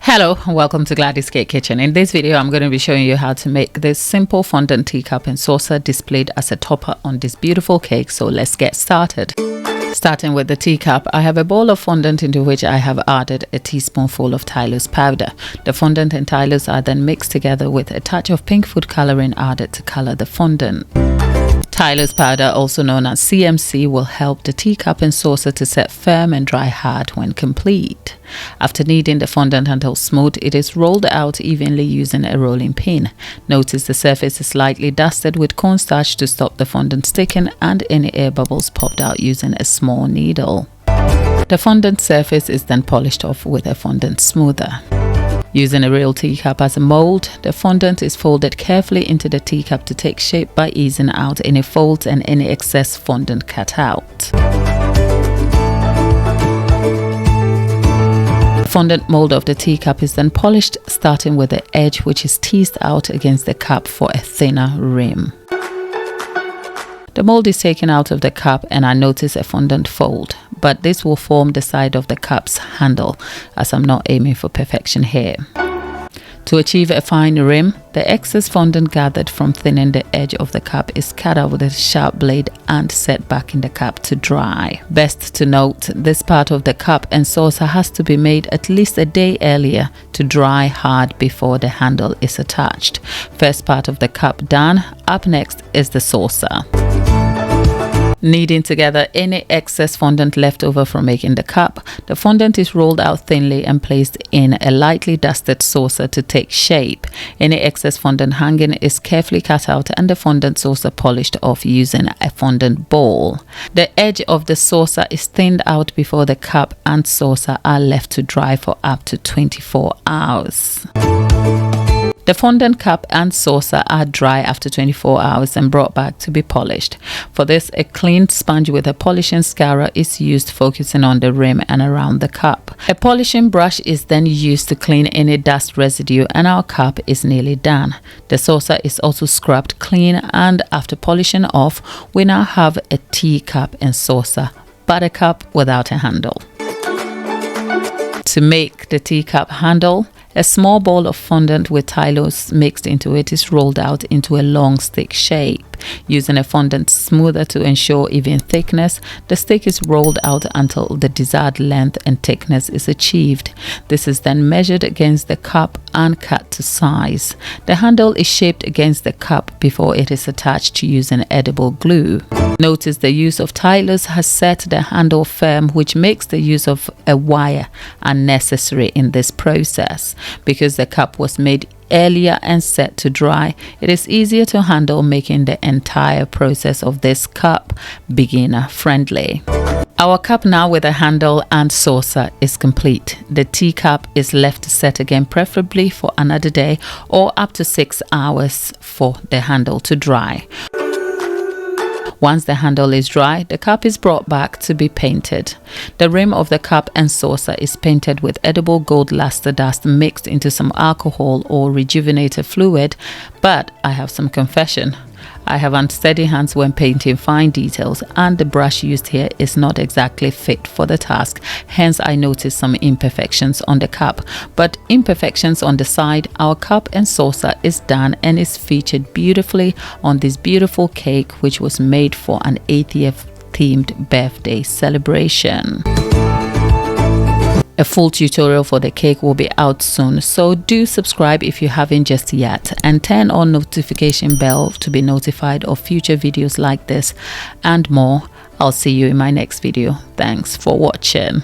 Hello, welcome to Gladys Cake Kitchen. In this video, I'm going to be showing you how to make this simple fondant teacup and saucer displayed as a topper on this beautiful cake. So let's get started. Starting with the teacup, I have a bowl of fondant into which I have added a teaspoonful of tylose powder. The fondant and tylose are then mixed together with a touch of pink food coloring added to color the fondant. Tylose powder, also known as CMC, will help the teacup and saucer to set firm and dry hard when complete. After kneading the fondant until smooth, it is rolled out evenly using a rolling pin. Notice the surface is lightly dusted with cornstarch to stop the fondant sticking and any air bubbles popped out using a small needle. The fondant surface is then polished off with a fondant smoother. Using a real teacup as a mold, the fondant is folded carefully into the teacup to take shape by easing out any folds and any excess fondant cut out. The fondant mold of the teacup is then polished, starting with the edge which is teased out against the cup for a thinner rim. The mold is taken out of the cup and I notice a fondant fold, but this will form the side of the cup's handle as I'm not aiming for perfection here. To achieve a fine rim, the excess fondant gathered from thinning the edge of the cup is cut out with a sharp blade and set back in the cup to dry. Best to note, this part of the cup and saucer has to be made at least a day earlier to dry hard before the handle is attached. First part of the cup done, up next is the saucer. Kneading together any excess fondant left over from making the cup, the fondant is rolled out thinly and placed in a lightly dusted saucer to take shape. Any excess fondant hanging is carefully cut out and the fondant saucer polished off using a fondant bowl. The edge of the saucer is thinned out before the cup and saucer are left to dry for up to 24 hours. The fondant cup and saucer are dry after 24 hours and brought back to be polished. For this, a clean sponge with a polishing scourer is used, focusing on the rim and around the cup. A polishing brush is then used to clean any dust residue and our cup is nearly done. The saucer is also scrubbed clean and after polishing off, we now have a teacup and saucer, but a cup without a handle. To make the teacup handle, a small bowl of fondant with tylose mixed into it is rolled out into a long stick shape. Using a fondant smoother to ensure even thickness, the stick is rolled out until the desired length and thickness is achieved. This is then measured against the cup and cut to size. The handle is shaped against the cup before it is attached using edible glue. Notice the use of tylose has set the handle firm, which makes the use of a wire unnecessary in this process. Because the cup was made earlier and set to dry, it is easier to handle, making the entire process of this cup beginner friendly. Our cup now with a handle and saucer is complete. The teacup is left to set again, preferably for another day or up to 6 hours for the handle to dry. Once the handle is dry, the cup is brought back to be painted. The rim of the cup and saucer is painted with edible gold luster dust mixed into some alcohol or rejuvenator fluid, but I have some confession. I have unsteady hands when painting fine details and the brush used here is not exactly fit for the task, hence I noticed some imperfections on the cup. But imperfections on the side, our cup and saucer is done and is featured beautifully on this beautiful cake which was made for an 80th themed birthday celebration. A full tutorial for the cake will be out soon, so do subscribe if you haven't just yet and turn on notification bell to be notified of future videos like this and more. I'll see you in my next video. Thanks for watching.